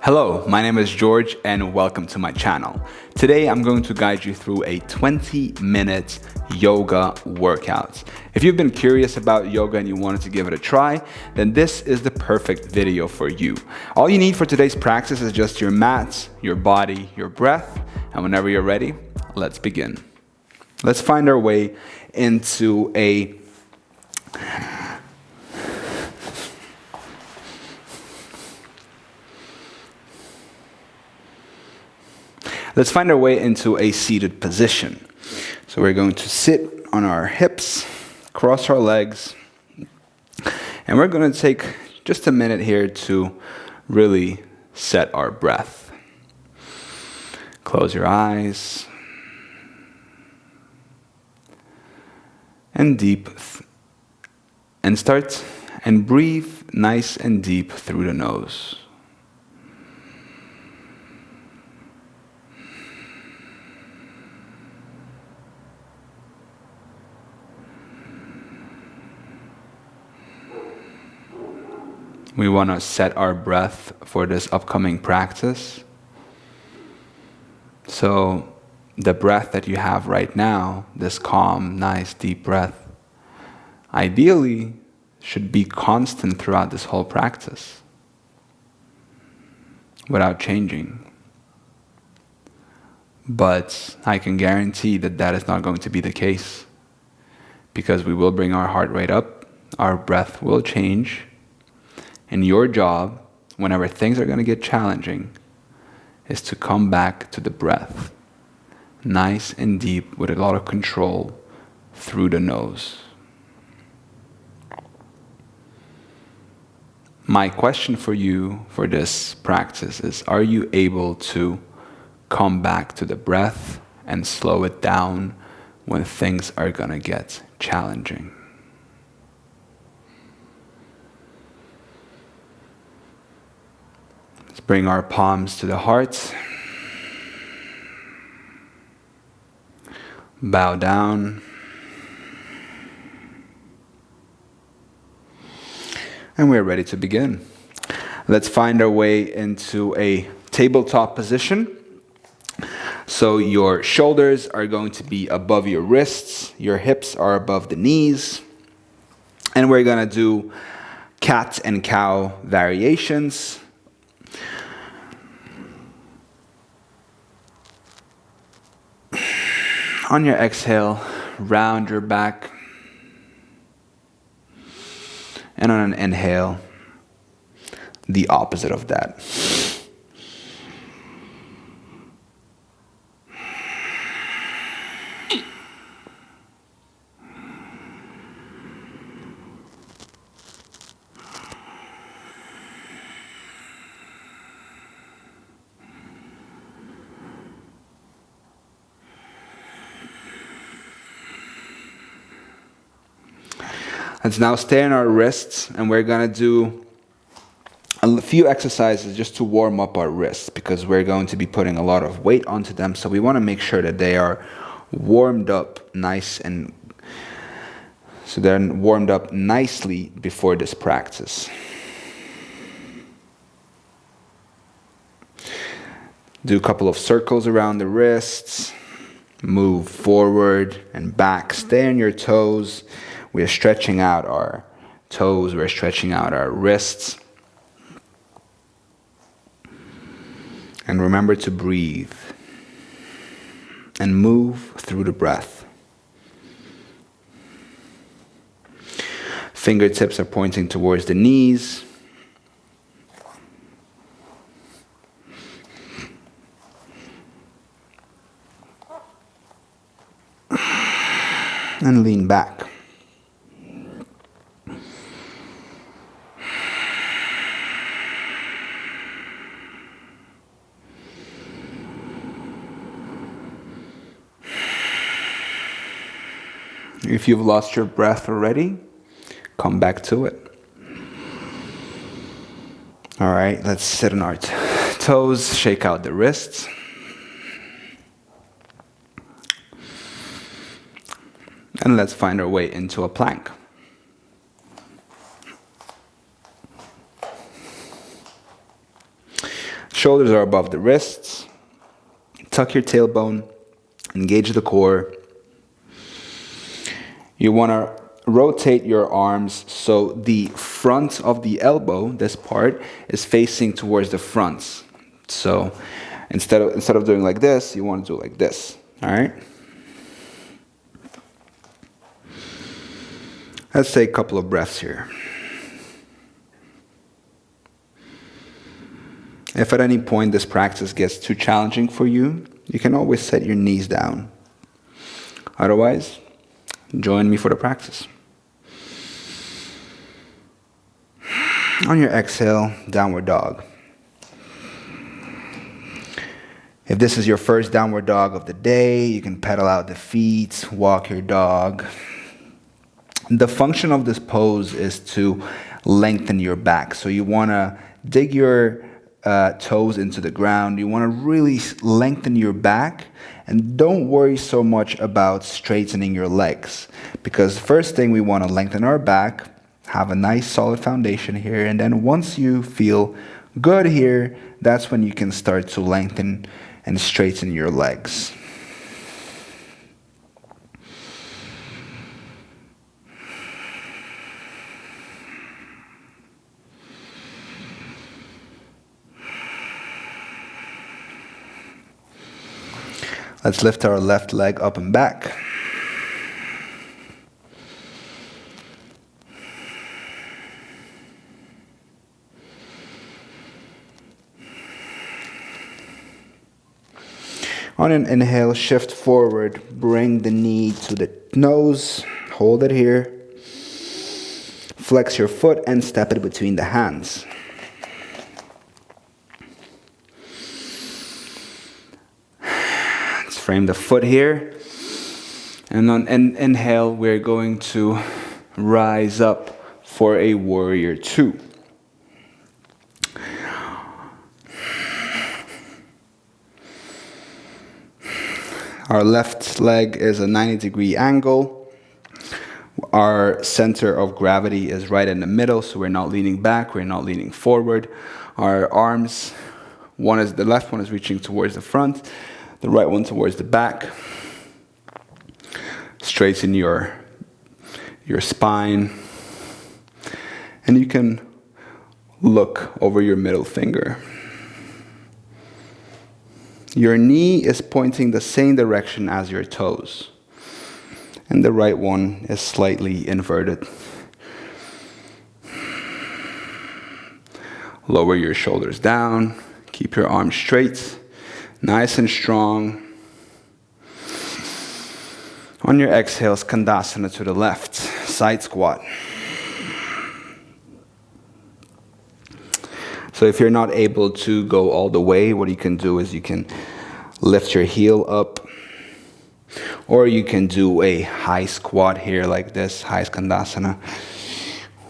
Hello, my name is George and welcome to my channel. Today I'm going to guide you through a 20-minute yoga workout. If you've been curious about yoga and you wanted to give it a try, then this is the perfect video for you. All you need for today's practice is just your mat, your body, your breath, and whenever you're ready, let's begin. Let's find our way into a seated position. So we're going to sit on our hips, cross our legs, and we're going to take just a minute here to really set our breath. Close your eyes and start and breathe nice and deep through the nose. We want to set our breath for this upcoming practice. So the breath that you have right now, this calm, nice, deep breath, ideally should be constant throughout this whole practice without changing. But I can guarantee that that is not going to be the case, because we will bring our heart rate up, our breath will change. And your job, whenever things are going to get challenging, is to come back to the breath, nice and deep with a lot of control through the nose. My question for you for this practice is, are you able to come back to the breath and slow it down when things are going to get challenging? Bring our palms to the heart. Bow down. And we're ready to begin. Let's find our way into a tabletop position. So your shoulders are going to be above your wrists. Your hips are above the knees. And we're going to do cat and cow variations. On your exhale, round your back. And on an inhale, the opposite of that. Let's now stay on our wrists, and we're going to do a few exercises just to warm up our wrists, because we're going to be putting a lot of weight onto them. So we want to make sure that they are warmed up nice, and so they're warmed up nicely before this practice. Do a couple of circles around the wrists. Move forward and back. Stay on your toes. We are stretching out our toes, we're stretching out our wrists. And remember to breathe and move through the breath. Fingertips are pointing towards the knees. And lean back. If you've lost your breath already, come back to it. All right, let's sit on our toes, shake out the wrists. And let's find our way into a plank. Shoulders are above the wrists. Tuck your tailbone, engage the core. You want to rotate your arms so the front of the elbow, this part, is facing towards the front. So instead of doing like this, you want to do like this. All right? Let's take a couple of breaths here. If at any point this practice gets too challenging for you, you can always set your knees down. Otherwise, join me for the practice. On your exhale, downward dog. If this is your first downward dog of the day, you can pedal out the feet, walk your dog. The function of this pose is to lengthen your back. So you want to dig your toes into the ground. You want to really lengthen your back, and don't worry so much about straightening your legs, because first thing we want to lengthen our back, have a nice solid foundation here, and then once you feel good here, that's when you can start to lengthen and straighten your legs. Let's lift our left leg up and back. On an inhale, shift forward, bring the knee to the nose, hold it here. Flex your foot and step it between the hands. Let's frame the foot here. And on an inhale, we're going to rise up for a warrior two. Our left leg is a 90-degree angle. Our center of gravity is right in the middle, so we're not leaning back, we're not leaning forward. Our arms, the left one is reaching towards the front, the right one towards the back. Straighten your spine. And you can look over your middle finger. Your knee is pointing the same direction as your toes. And the right one is slightly inverted. Lower your shoulders down. Keep your arms straight. Nice and strong. On your exhale, Svanasana to the left. Side squat. So if you're not able to go all the way, what you can do is you can lift your heel up, or you can do a high squat here like this, high Svanasana.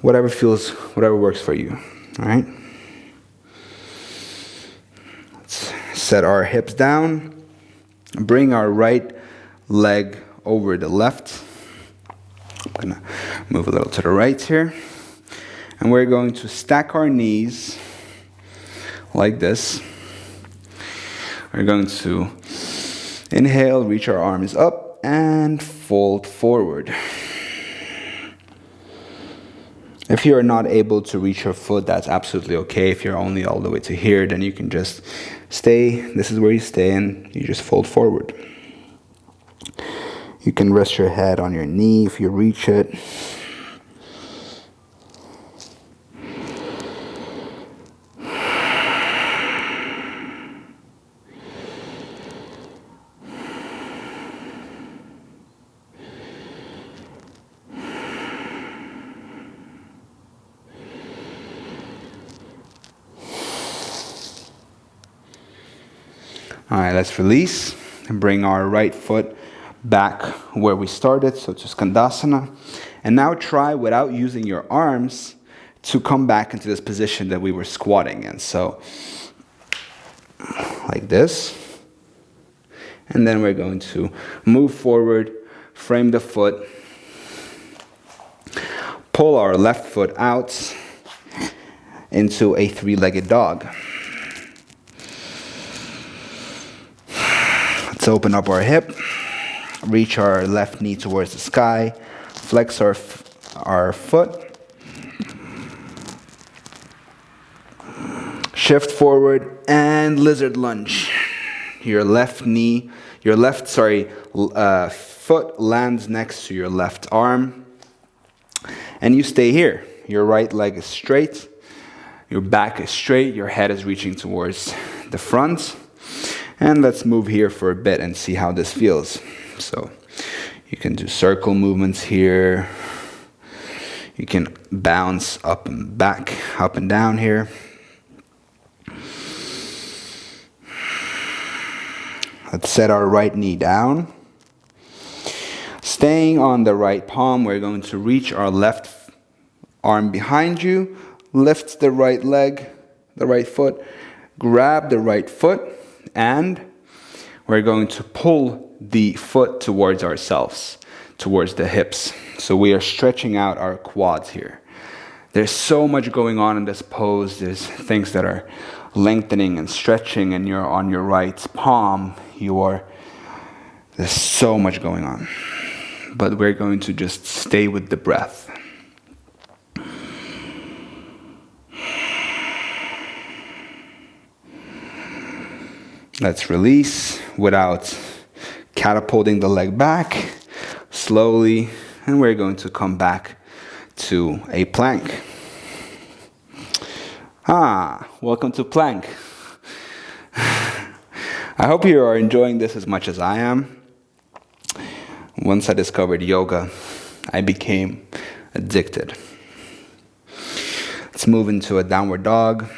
Whatever works for you, all right? Let's set our hips down, bring our right leg over the left. I'm gonna move a little to the right here. And we're going to stack our knees like this. We're going to inhale, reach our arms up, and fold forward. If you are not able to reach your foot, that's absolutely okay. If you're only all the way to here, then you can just stay. This is where you stay, and you just fold forward. You can rest your head on your knee if you reach it. All right, let's release and bring our right foot back where we started, so to Svanasana. And now try, without using your arms, to come back into this position that we were squatting in. So, like this. And then we're going to move forward, frame the foot, pull our left foot out into a three-legged dog. Let's open up our hip, reach our left knee towards the sky, flex our foot, shift forward, and lizard lunge. Your left foot lands next to your left arm, and you stay here. Your right leg is straight, your back is straight, your head is reaching towards the front. And let's move here for a bit and see how this feels. So you can do circle movements here. You can bounce up and back, up and down here. Let's set our right knee down. Staying on the right palm, we're going to reach our left arm behind you, lift the right leg, the right foot, grab the right foot, and we're going to pull the foot towards ourselves, towards the hips. So we are stretching out our quads here. There's so much going on in this pose. There's things that are lengthening and stretching, and you're on your right palm. There's so much going on. But we're going to just stay with the breath. Let's release without catapulting the leg back, slowly, and we're going to come back to a plank. Welcome to plank. I hope you are enjoying this as much as I am. Once I discovered yoga, I became addicted. Let's move into a downward dog.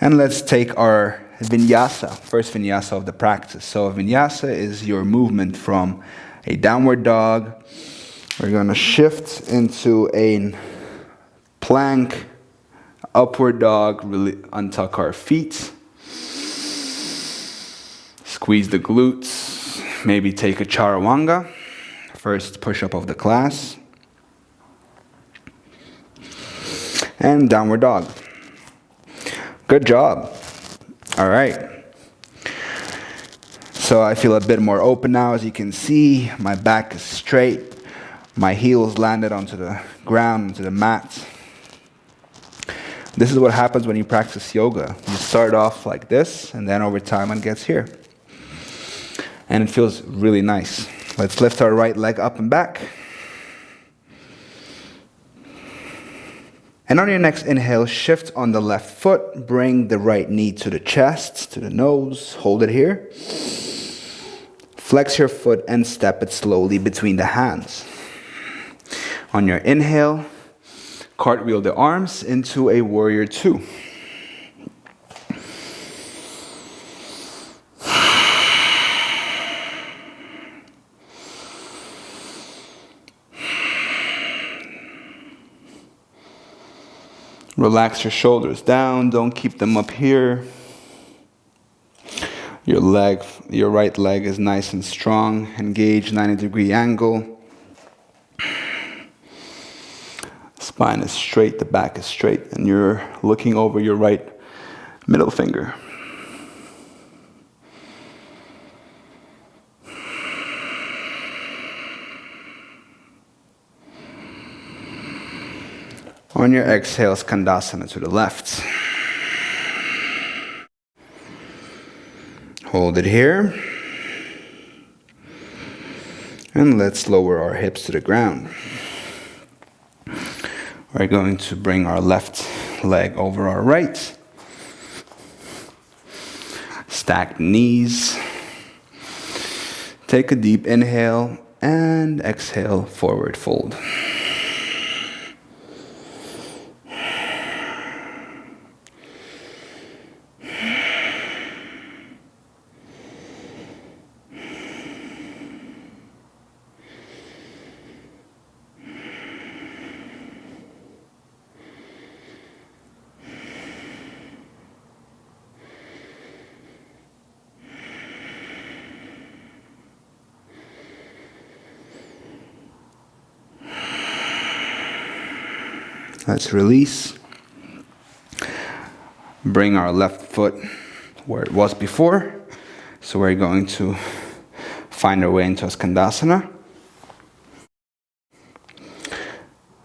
And let's take our Vinyasa, first Vinyasa of the practice. So a Vinyasa is your movement from a downward dog. We're going to shift into a plank, upward dog, really untuck our feet. Squeeze the glutes, maybe take a chaturanga, first push-up of the class. And downward dog. Good job. All right. So I feel a bit more open now. As you can see, my back is straight. My heels landed onto the ground, onto the mat. This is what happens when you practice yoga. You start off like this, and then over time it gets here. And it feels really nice. Let's lift our right leg up and back. And on your next inhale, shift on the left foot. Bring the right knee to the chest, to the nose. Hold it here. Flex your foot and step it slowly between the hands. On your inhale, cartwheel the arms into a warrior two. Relax your shoulders down, don't keep them up here. Your right leg is nice and strong. Engage 90-degree angle. Spine is straight, the back is straight, and you're looking over your right middle finger. On your exhale, Svanasana to the left. Hold it here. And let's lower our hips to the ground. We're going to bring our left leg over our right. Stack knees. Take a deep inhale and exhale, forward fold. Let's release. Bring our left foot where it was before. So we're going to find our way into a Skandasana.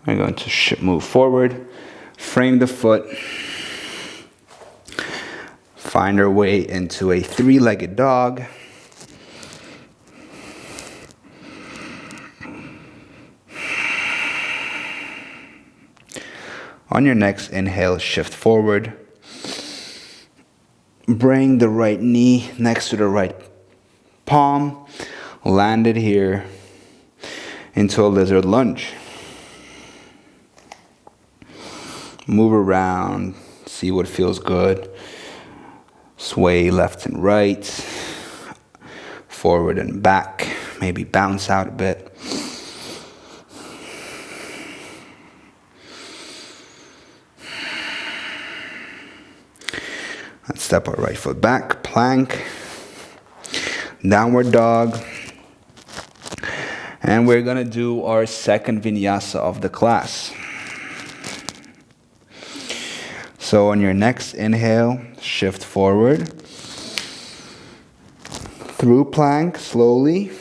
We're going to move forward, frame the foot, find our way into a three-legged dog. On your next inhale, shift forward. Bring the right knee next to the right palm. Land it here into a lizard lunge. Move around, see what feels good. Sway left and right, forward and back. Maybe bounce out a bit. Let's step our right foot back, plank, downward dog. And we're gonna do our second vinyasa of the class. So on your next inhale, shift forward, through plank, slowly,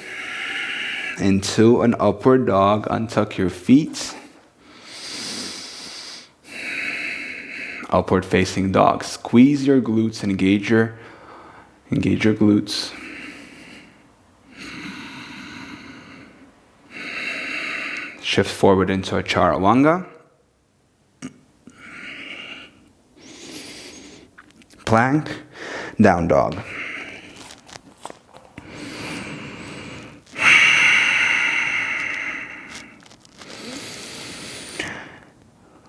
into an upward dog. Untuck your feet. Upward facing dog. Squeeze your glutes, engage your glutes. Shift forward into a chaturanga. Plank, down dog.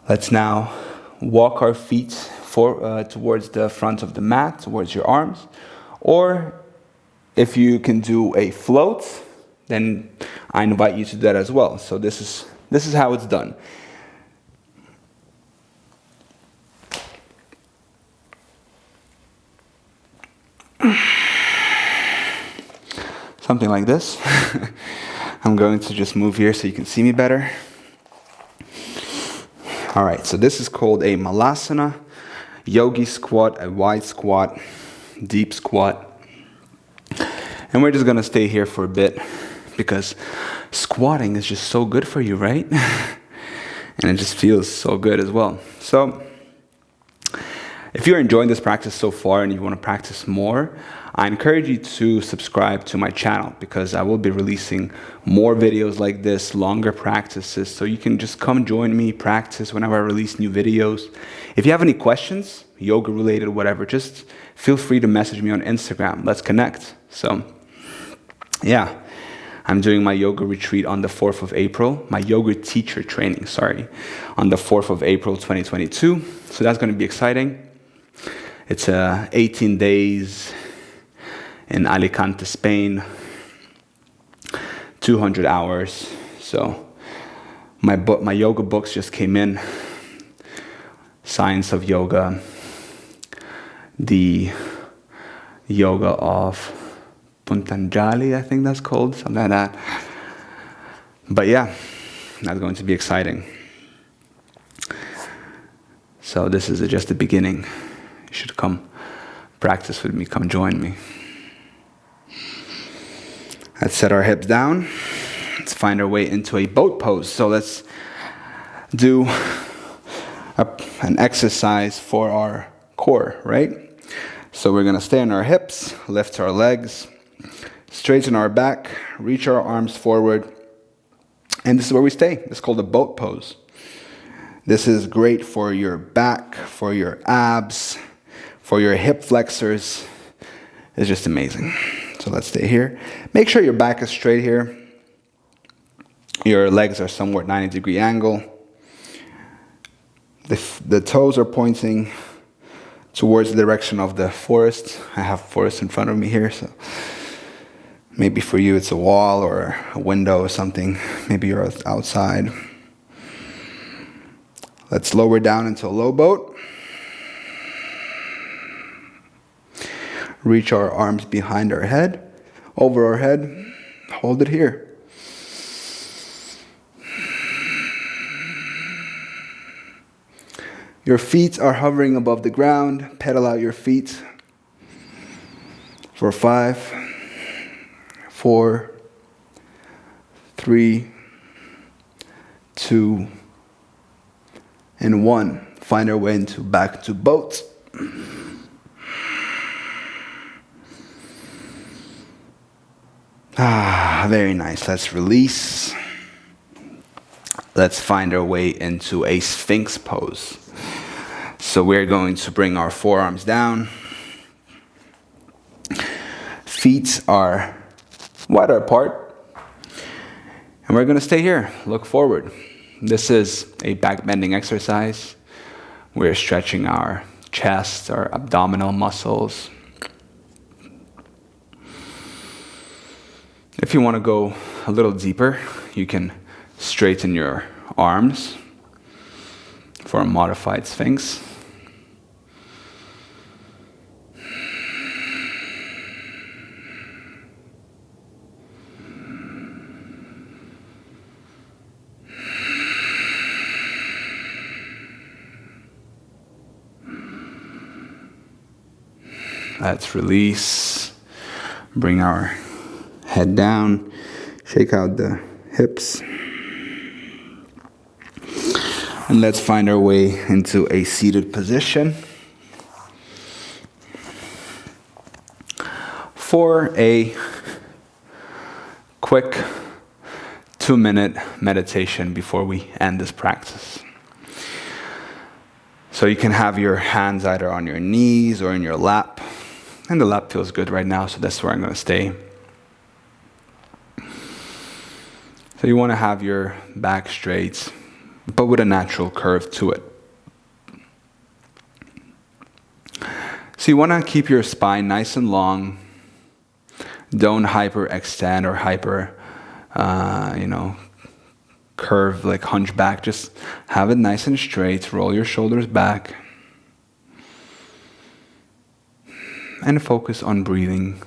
Let's now walk our feet towards the front of the mat, towards your arms. Or if you can do a float, then I invite you to do that as well. So this is how it's done. Something like this. I'm going to just move here so you can see me better. All right, so this is called a Malasana, yogi squat, a wide squat, deep squat. And we're just gonna stay here for a bit because squatting is just so good for you, right? And it just feels so good as well. So if you're enjoying this practice so far and you want to practice more, I encourage you to subscribe to my channel because I will be releasing more videos like this, longer practices, so you can just come join me, practice whenever I release new videos. If you have any questions, yoga related, whatever, just feel free to message me on Instagram. Let's connect. So yeah, I'm doing my yoga retreat on the 4th of April, my yoga teacher training, on the 4th of April, 2022. So that's going to be exciting. It's 18 days in Alicante, Spain, 200 hours. So my yoga books just came in. Science of Yoga, the Yoga of Puntanjali, I think that's called, something like that. But yeah, that's going to be exciting. So this is just the beginning. You should come practice with me, come join me. Let's set our hips down. Let's find our way into a boat pose. So let's do an exercise for our core, right? So we're gonna stay on our hips, lift our legs, straighten our back, reach our arms forward, and this is where we stay. It's called a boat pose. This is great for your back, for your abs, for your hip flexors. It's just amazing. So let's stay here. Make sure your back is straight here. Your legs are somewhat 90-degree angle. The toes are pointing towards the direction of the forest. I have forest in front of me here, so maybe for you it's a wall or a window or something. Maybe you're outside. Let's lower down into a low boat. Reach our arms behind our head, over our head. Hold it here. Your feet are hovering above the ground. Pedal out your feet. For 5, 4, 3, 2, and 1. Find our way into back to boat. Very nice. Let's release. Let's find our way into a Sphinx pose. So we're going to bring our forearms down. Feet are wider apart. And we're going to stay here. Look forward. This is a back bending exercise. We're stretching our chest, our abdominal muscles. If you want to go a little deeper, you can straighten your arms for a modified Sphinx. Let's release. Bring our head down. Shake out the hips. And let's find our way into a seated position. For a quick 2-minute meditation before we end this practice. So you can have your hands either on your knees or in your lap. And the lap feels good right now, so that's where I'm going to stay. So you want to have your back straight, but with a natural curve to it. So you want to keep your spine nice and long. Don't hyperextend or curve, like hunchback. Just have it nice and straight. Roll your shoulders back. And focus on breathing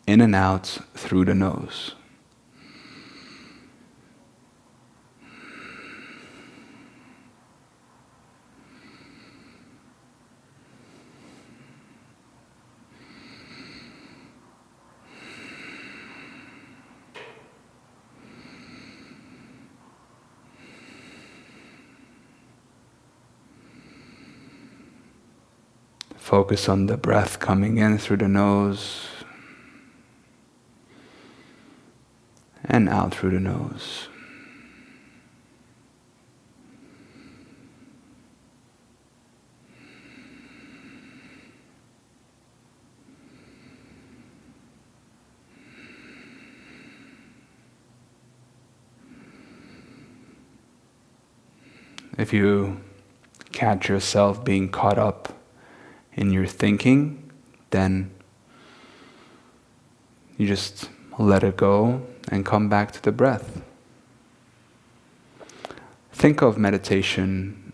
in and out through the nose. Focus on the breath coming in through the nose and out through the nose. If you catch yourself being caught up in your thinking, then you just let it go and come back to the breath. Think of meditation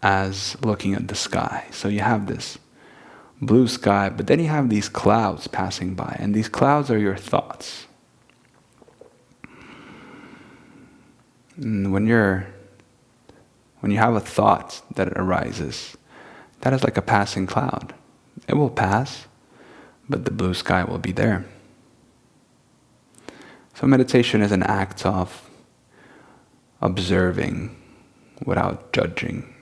as looking at the sky. So you have this blue sky, but then you have these clouds passing by, and these clouds are your thoughts. And when you have a thought that arises, that is like a passing cloud. It will pass, but the blue sky will be there. So meditation is an act of observing without judging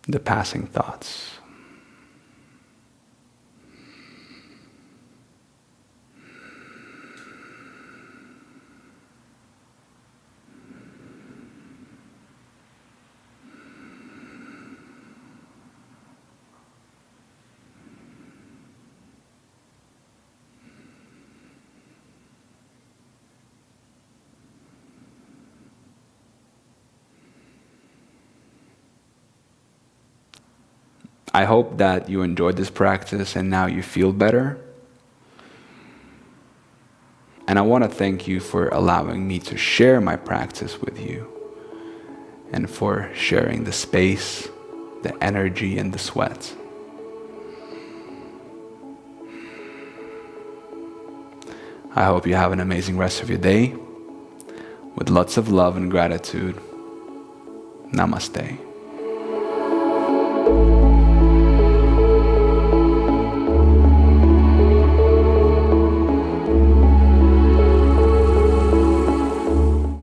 the passing thoughts. I hope that you enjoyed this practice and now you feel better. And I want to thank you for allowing me to share my practice with you and for sharing the space, the energy, and the sweat. I hope you have an amazing rest of your day with lots of love and gratitude. Namaste.